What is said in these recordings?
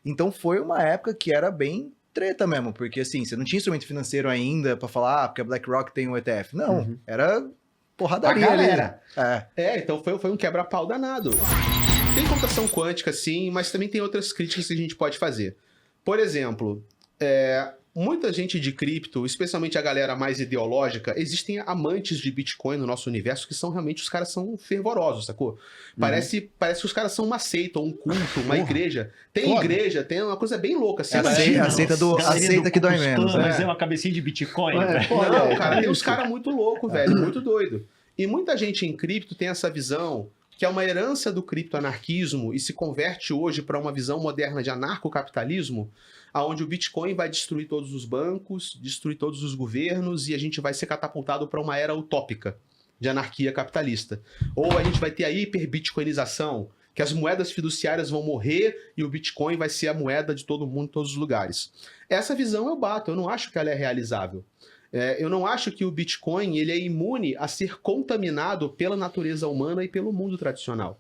Então foi uma época que era bem treta mesmo, porque assim, você não tinha instrumento financeiro ainda pra falar, porque a BlackRock tem um ETF. Não, era porradaria A ali. galera. Então foi um quebra-pau danado. Tem computação quântica, sim, mas também tem outras críticas que a gente pode fazer. Por exemplo, muita gente de cripto, especialmente a galera mais ideológica, existem amantes de Bitcoin no nosso universo que são realmente, os caras são fervorosos, sacou? Parece que os caras são uma seita, um culto, uma igreja. Tem igreja, tem uma coisa bem louca. Assim, A seita que dói menos. Mas é uma cabecinha de Bitcoin. Não, cara, tem uns caras muito loucos, velho, muito doido. E muita gente em cripto tem essa visão que é uma herança do criptoanarquismo e se converte hoje para uma visão moderna de anarcocapitalismo, onde o Bitcoin vai destruir todos os bancos, destruir todos os governos e a gente vai ser catapultado para uma era utópica de anarquia capitalista. Ou a gente vai ter a hiperbitcoinização, que as moedas fiduciárias vão morrer e o Bitcoin vai ser a moeda de todo mundo em todos os lugares. Essa visão eu bato, eu não acho que ela é realizável. Eu não acho que o Bitcoin ele é imune a ser contaminado pela natureza humana e pelo mundo tradicional.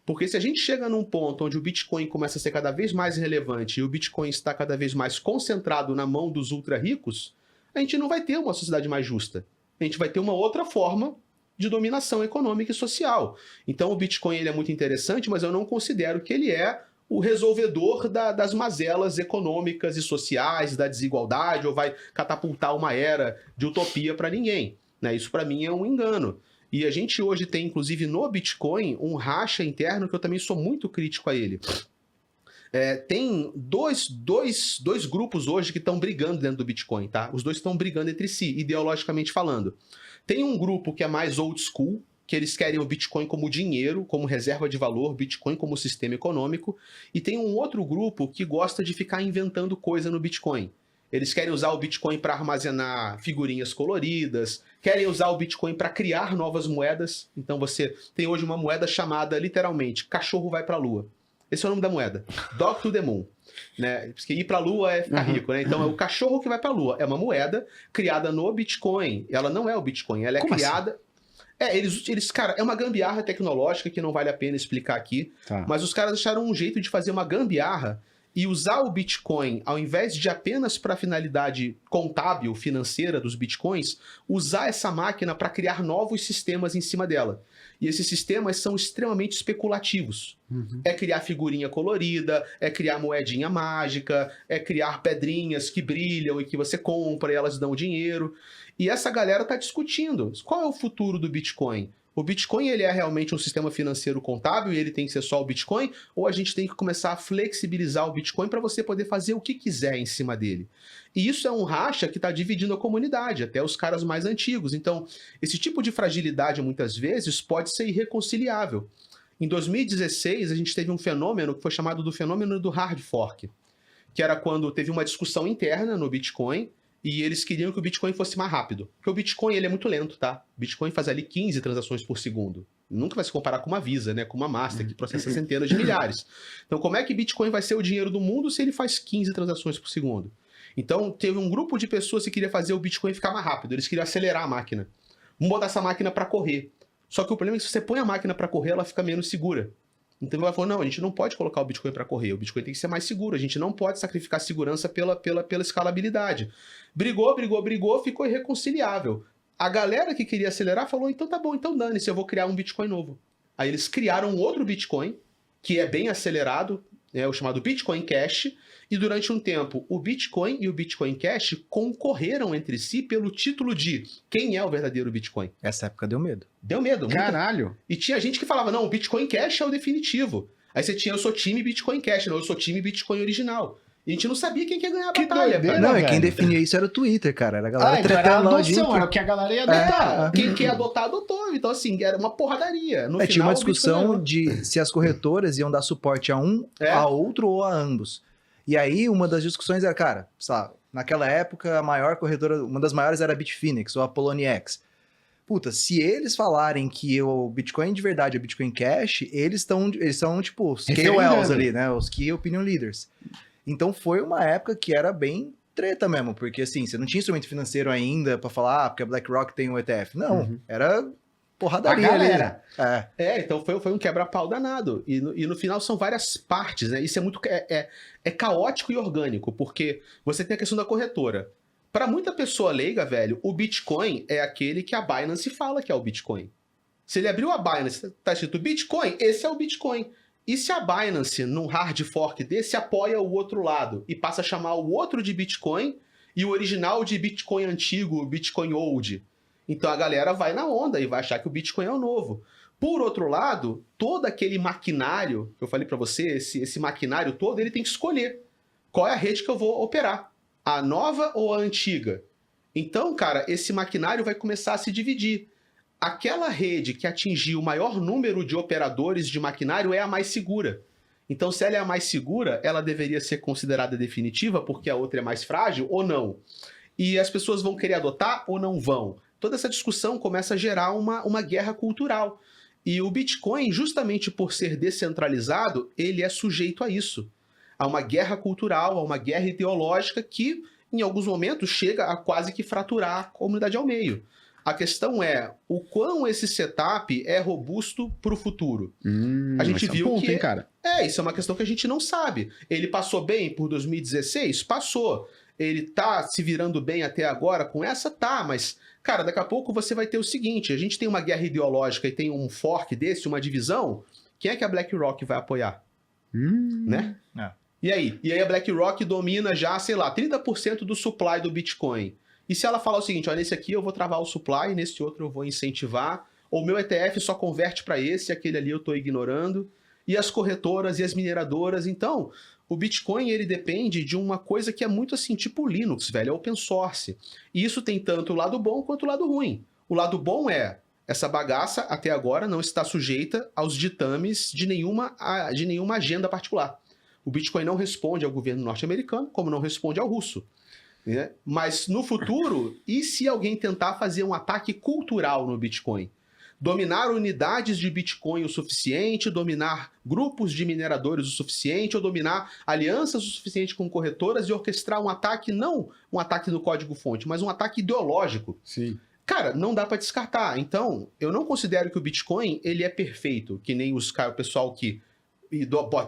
Porque se a gente chega num ponto onde o Bitcoin começa a ser cada vez mais relevante e o Bitcoin está cada vez mais concentrado na mão dos ultra-ricos, a gente não vai ter uma sociedade mais justa. A gente vai ter uma outra forma de dominação econômica e social. Então o Bitcoin ele é muito interessante, mas eu não considero que ele é o resolvedor das mazelas econômicas e sociais, da desigualdade, ou vai catapultar uma era de utopia para ninguém. Né? Isso para mim é um engano. E a gente hoje tem, inclusive, no Bitcoin, um racha interno que eu também sou muito crítico a ele. Tem dois grupos hoje que estão brigando dentro do Bitcoin, tá? Os dois estão brigando entre si, ideologicamente falando. Tem um grupo que é mais old school, que eles querem o Bitcoin como dinheiro, como reserva de valor, Bitcoin como sistema econômico, e tem um outro grupo que gosta de ficar inventando coisa no Bitcoin. Eles querem usar o Bitcoin para armazenar figurinhas coloridas, querem usar o Bitcoin para criar novas moedas. Então você tem hoje uma moeda chamada, literalmente, cachorro vai para a lua. Esse é o nome da moeda. Dog to the moon. Né? Porque ir para a lua é ficar rico, né? Então é o cachorro que vai para a lua. É uma moeda criada no Bitcoin. Ela não é o Bitcoin, ela é criada... Assim? Cara, é uma gambiarra tecnológica que não vale a pena explicar aqui, mas os caras acharam um jeito de fazer uma gambiarra e usar o Bitcoin, ao invés de apenas para a finalidade contábil, financeira dos Bitcoins, usar essa máquina para criar novos sistemas em cima dela. E esses sistemas são extremamente especulativos. É criar figurinha colorida, é criar moedinha mágica, é criar pedrinhas que brilham e que você compra e elas dão dinheiro. E essa galera está discutindo. Qual é o futuro do Bitcoin? O Bitcoin ele é realmente um sistema financeiro contábil e ele tem que ser só o Bitcoin? Ou a gente tem que começar a flexibilizar o Bitcoin para você poder fazer o que quiser em cima dele? E isso é um racha que está dividindo a comunidade, até os caras mais antigos. Então, esse tipo de fragilidade, muitas vezes, pode ser irreconciliável. Em 2016, a gente teve um fenômeno que foi chamado do fenômeno do hard fork, que era quando teve uma discussão interna no Bitcoin, e eles queriam que o Bitcoin fosse mais rápido. Porque o Bitcoin ele é muito lento, tá? O Bitcoin faz ali 15 transações por segundo. Nunca vai se comparar com uma Visa, né? Com uma Master, que processa centenas de milhares. Então, como é que Bitcoin vai ser o dinheiro do mundo se ele faz 15 transações por segundo? Então, teve um grupo de pessoas que queria fazer o Bitcoin ficar mais rápido. Eles queriam acelerar a máquina. Vamos botar essa máquina para correr. Só que o problema é que se você põe a máquina para correr, ela fica menos segura. Então ela falou, não, a gente não pode colocar o Bitcoin para correr, o Bitcoin tem que ser mais seguro, a gente não pode sacrificar a segurança pela escalabilidade. Brigou, ficou irreconciliável. A galera que queria acelerar falou, então tá bom, então dane-se, eu vou criar um Bitcoin novo. Aí eles criaram outro Bitcoin, que é bem acelerado, o chamado Bitcoin Cash, e durante um tempo o Bitcoin e o Bitcoin Cash concorreram entre si pelo título de quem é o verdadeiro Bitcoin. Essa época deu medo. Deu medo. Caralho. E tinha gente que falava, não, o Bitcoin Cash é o definitivo. Aí você tinha, eu sou time Bitcoin Cash, não, eu sou time Bitcoin original. E a gente não sabia quem que ia ganhar a batalha. Doideira, não, velho. e quem definia isso era o Twitter, cara. Era a galera então era a tretando lá o dia adoção, inteiro. era o que a galera ia adotar. Quem quer adotar, adotou. Então, assim, era uma porradaria. No Tinha uma final, o Bitcoin discussão ganhou. de se as corretoras iam dar suporte a um, a outro ou a ambos. E aí, uma das discussões era, cara, sabe, naquela época, a maior corretora, uma das maiores era a Bitfinex, ou a Poloniex. Puta, se eles falarem que o Bitcoin de verdade é o Bitcoin Cash, eles são, tipo, os KOLs ali, né? Os Key Opinion Leaders. Então, foi uma época que era bem treta mesmo, porque, assim, você não tinha instrumento financeiro ainda pra falar, porque a BlackRock tem um ETF. Não, era porradaria ali. Então foi um quebra-pau danado. E no final são várias partes, né? Isso é muito... É caótico e orgânico, porque você tem a questão da corretora. Para muita pessoa leiga, velho, o Bitcoin é aquele que a Binance fala que é o Bitcoin. Se ele abriu a Binance, tá escrito Bitcoin, esse é o Bitcoin. E se a Binance, num hard fork desse, apoia o outro lado e passa a chamar o outro de Bitcoin e o original de Bitcoin antigo, Bitcoin old? Então a galera vai na onda e vai achar que o Bitcoin é o novo. Por outro lado, todo aquele maquinário, que eu falei para você, esse maquinário todo, ele tem que escolher qual é a rede que eu vou operar. A nova ou a antiga? Então, cara, esse maquinário vai começar a se dividir. Aquela rede que atingiu o maior número de operadores de maquinário é a mais segura. Então, se ela é a mais segura, ela deveria ser considerada definitiva porque a outra é mais frágil ou não? E as pessoas vão querer adotar ou não vão? Toda essa discussão começa a gerar uma guerra cultural. E o Bitcoin, justamente por ser descentralizado, ele é sujeito a isso. A uma guerra cultural, a uma guerra ideológica que, em alguns momentos, chega a quase que fraturar a comunidade ao meio. A questão é o quão esse setup é robusto para o futuro. A gente viu que... hein, cara? Isso é uma questão que a gente não sabe. Ele passou bem por 2016? Passou. Ele tá se virando bem até agora com essa? Tá, mas, cara, daqui a pouco você vai ter o seguinte, a gente tem uma guerra ideológica e tem um fork desse, uma divisão, quem é que a BlackRock vai apoiar? Né? E aí? E aí a BlackRock domina já, sei lá, 30% do supply do Bitcoin. E se ela falar o seguinte, olha, nesse aqui eu vou travar o supply, nesse outro eu vou incentivar, ou o meu ETF só converte para esse, aquele ali eu estou ignorando, e as corretoras e as mineradoras. Então, o Bitcoin, ele depende de uma coisa que é muito assim, tipo Linux, velho, é open source. E isso tem tanto o lado bom quanto o lado ruim. O lado bom é, essa bagaça, até agora, não está sujeita aos ditames de nenhuma agenda particular. O Bitcoin não responde ao governo norte-americano, como não responde ao russo. Né? Mas no futuro, e se alguém tentar fazer um ataque cultural no Bitcoin? Dominar unidades de Bitcoin o suficiente, dominar grupos de mineradores o suficiente, ou dominar alianças o suficiente com corretoras e orquestrar um ataque, não um ataque no código-fonte, mas um ataque ideológico. Sim. Cara, não dá para descartar. Então, eu não considero que o Bitcoin ele é perfeito, que nem o pessoal que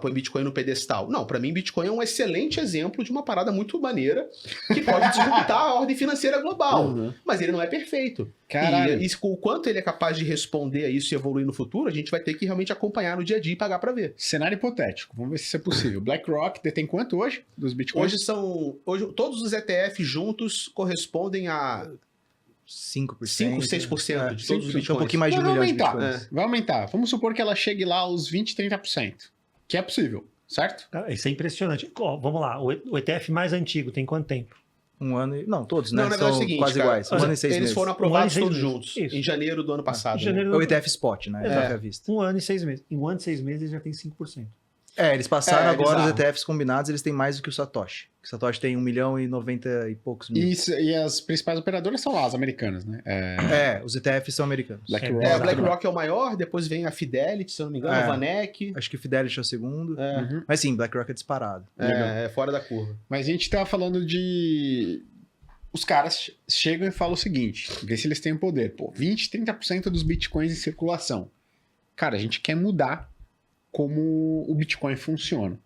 põe Bitcoin no pedestal. Não, para mim Bitcoin é um excelente exemplo de uma parada muito maneira que pode disruptar a ordem financeira global. Mas ele não é perfeito. Caralho. E o quanto ele é capaz de responder a isso e evoluir no futuro, a gente vai ter que realmente acompanhar no dia a dia e pagar para ver. Cenário hipotético. Vamos ver se isso é possível. BlackRock detém quanto hoje dos Bitcoins? Hoje todos os ETFs juntos correspondem a 5%. 6% de todos os Bitcoins. Um pouquinho mais de 1 milhão de Bitcoins. Vai aumentar. Vamos supor que ela chegue lá aos 20, 30%. Que é possível, certo? Isso é impressionante. Vamos lá, o ETF mais antigo tem quanto tempo? Um ano e... Não, todos, né? Não, é o seguinte, quase cara, iguais. Um ano e 6 meses. Eles foram aprovados todos juntos. Isso. Em janeiro do ano passado. É o ETF Spot, né? ETF à vista. 1 ano e 6 meses. Em 1 ano e 6 meses já tem 5%. Eles passaram agora bizarro. os ETFs combinados, eles têm mais do que o Satoshi. O Satoshi tem 1 milhão e 90 e poucos mil. E as principais operadoras são lá, as americanas, né? Os ETFs são americanos. BlackRock. A BlackRock é o maior, depois vem a Fidelity, se eu não me engano, a Vanek. Acho que Fidelity é o segundo. Uhum. Mas sim, BlackRock é disparado. É fora da curva. Mas a gente tava falando de... Os caras chegam e falam o seguinte, vê se eles têm poder. Pô, 20, 30% dos bitcoins em circulação. Cara, a gente quer mudar como o Bitcoin funciona.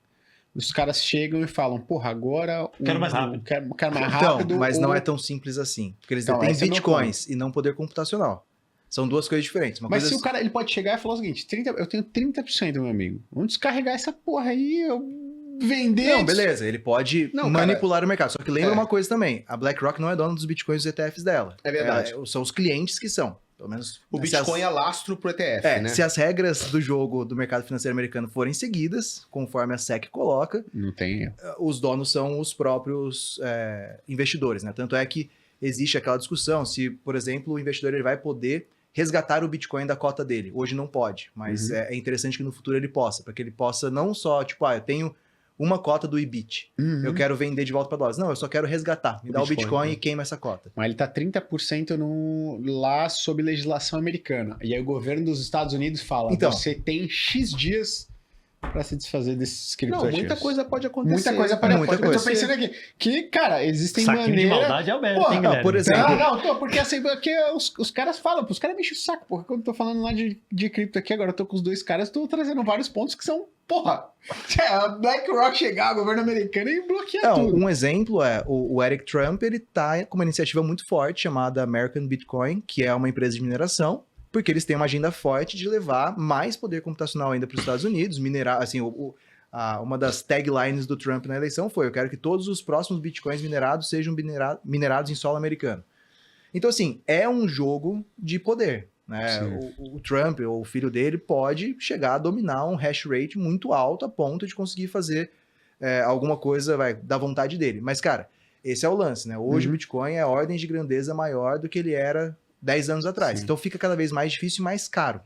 Os caras chegam e falam, porra, agora... Quero mais rápido. Quero mais rápido. Então, mas não é tão simples assim. Porque eles detêm bitcoins e não poder computacional. São duas coisas diferentes. Mas se o cara ele pode chegar e falar o seguinte, eu tenho 30%, meu amigo. Vamos descarregar essa porra aí, eu vender... Não, beleza. Ele pode manipular o mercado. Só que lembra uma coisa também. A BlackRock não é dona dos bitcoins e dos ETFs dela. É verdade. São os clientes que são. Pelo menos, o Bitcoin é lastro pro ETF, né? Se as regras do jogo do mercado financeiro americano forem seguidas, conforme a SEC coloca, não tem. Os donos são os próprios investidores, né? Tanto é que existe aquela discussão se, por exemplo, o investidor ele vai poder resgatar o Bitcoin da cota dele. Hoje não pode, mas é interessante que no futuro ele possa, para que ele possa não só, tipo, eu tenho uma cota do IBIT. Eu quero vender de volta para dólares. Não, eu só quero resgatar. Me dá o Bitcoin e queima essa cota. Mas ele tá 30% lá sob legislação americana. E aí o governo dos Estados Unidos fala, você tem X dias pra se desfazer desses Não, criptoativos. muita coisa pode acontecer. Muita coisa pode Muita acontecer. Eu tô coisa. pensando aqui que, cara, existem Saquinho de maneiras... maldade é o Alberto, Porra, hein, Guilherme? por exemplo- Porque assim, porque os caras falam, os caras mexem o saco, porra. Quando eu tô falando lá de cripto aqui, agora eu tô com os dois caras, tô trazendo vários pontos que são, porra, a BlackRock chegar, o governo americano e bloquear Não, tudo. um exemplo é o Eric Trump, ele tá com uma iniciativa muito forte chamada American Bitcoin, que é uma empresa de mineração, porque eles têm uma agenda forte de levar mais poder computacional ainda para os Estados Unidos, minerar, assim, uma das taglines do Trump na eleição foi: eu quero que todos os próximos bitcoins minerados sejam minerados em solo americano. Então, assim, é um jogo de poder, né? O Trump, ou o filho dele, pode chegar a dominar um hash rate muito alto a ponto de conseguir fazer alguma coisa da vontade dele. Mas, cara, esse é o lance, né? Hoje o Bitcoin é ordem de grandeza maior do que ele era 10 anos atrás. Sim. Então fica cada vez mais difícil e mais caro.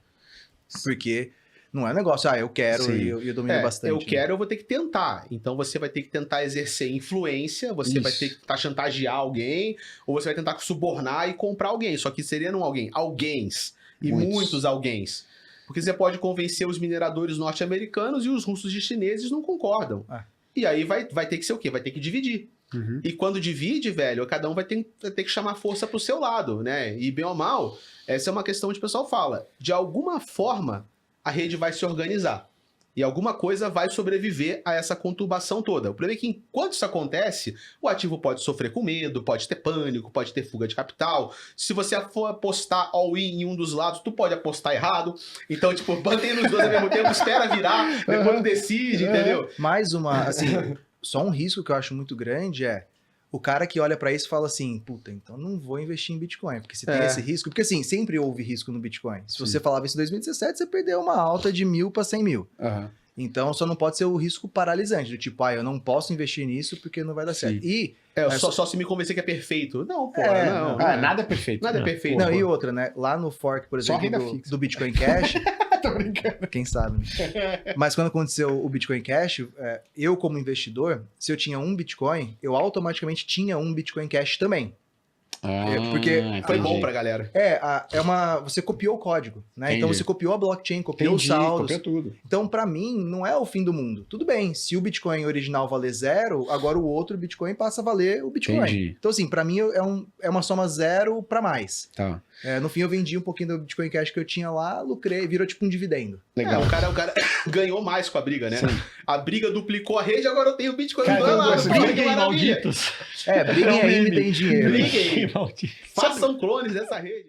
Porque não é um negócio, eu quero Sim. e eu domino bastante. Eu né? quero, eu vou ter que tentar. Então você vai ter que tentar exercer influência, você vai ter que tentar chantagear alguém, ou você vai tentar subornar e comprar alguém. Só que seria não alguém, alguéns. E muitos alguéns. Porque você pode convencer os mineradores norte-americanos e os russos e chineses não concordam. E aí vai ter que ser o quê? Vai ter que dividir. E quando divide, velho, cada um vai ter que chamar força pro seu lado, né? E bem ou mal, essa é uma questão que o pessoal fala. De alguma forma, a rede vai se organizar. E alguma coisa vai sobreviver a essa conturbação toda. O problema é que enquanto isso acontece, o ativo pode sofrer com medo, pode ter pânico, pode ter fuga de capital. Se você for apostar all-in em um dos lados, tu pode apostar errado. Então, tipo, mantém nos dois ao mesmo tempo, espera virar, depois tu decide, entendeu? Mais uma, assim, só um risco que eu acho muito grande é o cara que olha pra isso e fala assim: puta, então não vou investir em Bitcoin, porque se tem esse risco, porque assim, sempre houve risco no Bitcoin. Se você falava isso em 2017, você perdeu uma alta de 1.000 para 100 mil. Então só não pode ser o risco paralisante, do tipo, eu não posso investir nisso porque não vai dar certo. E só se me convencer que é perfeito. Não, pô, não. Nada é perfeito. Nada é perfeito. Não, pô. e outra, né? Lá no fork, por Só exemplo, renda fixa. do Bitcoin Cash, Tô brincando. quem sabe, né? Mas quando aconteceu o Bitcoin Cash, eu como investidor, se eu tinha um Bitcoin, eu automaticamente tinha um Bitcoin Cash também. Porque Foi bom pra galera. Você copiou o código, né? Entendi. Então você copiou a blockchain, copiou os saldos. Copiou tudo. Então, pra mim, não é o fim do mundo. Tudo bem, se o Bitcoin original valer 0, agora o outro Bitcoin passa a valer o Bitcoin. Entendi. Então, assim, pra mim é uma soma 0 pra mais. Tá. No fim, eu vendi um pouquinho do Bitcoin Cash que eu tinha lá, lucrei, virou tipo um dividendo. Legal. O cara ganhou mais com a briga, né? Sim. A briga duplicou a rede, agora eu tenho Bitcoin Cara, do meu então, lado. você Olha que Briguem, maravilha. malditos. Briguem aí, me deem dinheiro. Briguem. Malditos. Façam clones dessa rede.